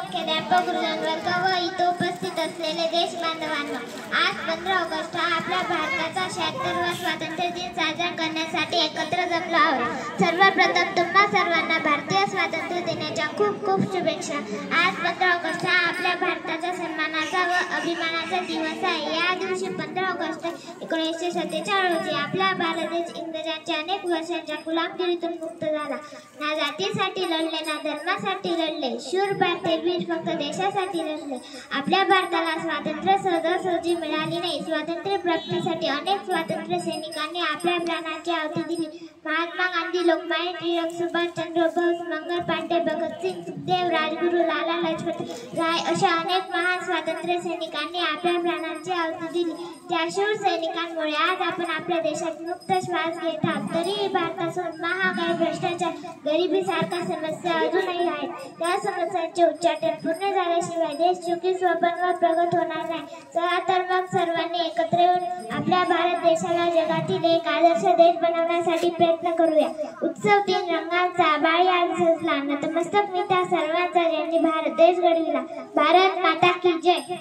मुख्याध्यापक गुरुजन वर्ग व इथे उपस्थित असलेले देश बांधवांनो, आज 15 ऑगस्ट हा आपल्या भारताचा 76वा स्वातंत्र्य दिन साजरा करण्यासाठी एकत्र जमलो आहोत। सर्वप्रथम तुम्हा सर्वांना भारतीय स्वातंत्र्य दिनाच्या खूप खूप शुभेच्छा। आज 15 ऑगस्ट हा आपल्या भारताचा सन्मानाचा व अभिमानाचा दिवस आहे। या दिवशी 15 ऑगस्ट 1947 रोजी आपला भारत देश इंग्रजांच्या अनेक वर्षांच्या गुलामगिरीतून मुक्त झाला। ना जातीसाठी लढले, ना धर्मासाठी लढले, शूर भारतीय वीर फक्त देशासाठी लढले। आपल्या भारताला स्वातंत्र्य सहजासहजी मिळाली नाही। स्वातंत्र्य प्राप्तीसाठी अनेक स्वातंत्र्य सैनिकांनी आपल्या प्राणाची आहुती दिली। महात्मा गांधी, लोकमान्य टिळक, सुभाषचंद्र बोस, मंगल पांडे, भगतसिंग, सुखदेव, राजगुरू, लाला लजपत राय अशा अनेक महान स्वातंत्र्य सैनिकांनी आपल्या प्राणांची आहुती दिली। त्या शूर सैनिकांमुळे आज आपण आपल्या देशात मुक्त श्वास घेत आहोत। तरीही भारतासोबत महागाई, भ्रष्टाचार, गरिबीसारख्या समस्या अजूनही आहेत। त्या समस्यांचे उच्चाटन पूर्ण झाल्याशिवाय देश सुखी, स्वप्न व प्रगत होणार नाही। चला तर मग सर्वांनी एकत्र येऊन आपल्या भारत देशाला जगातील एक आदर्श देश बनवण्यासाठी प्रयत्न करूया। उत्सव दिन रंगांचा बाळी आज सजला, नतमस्तक मी त्या सर्वांचा ज्यांनी भारत देश घडविला। भारत माता की जय।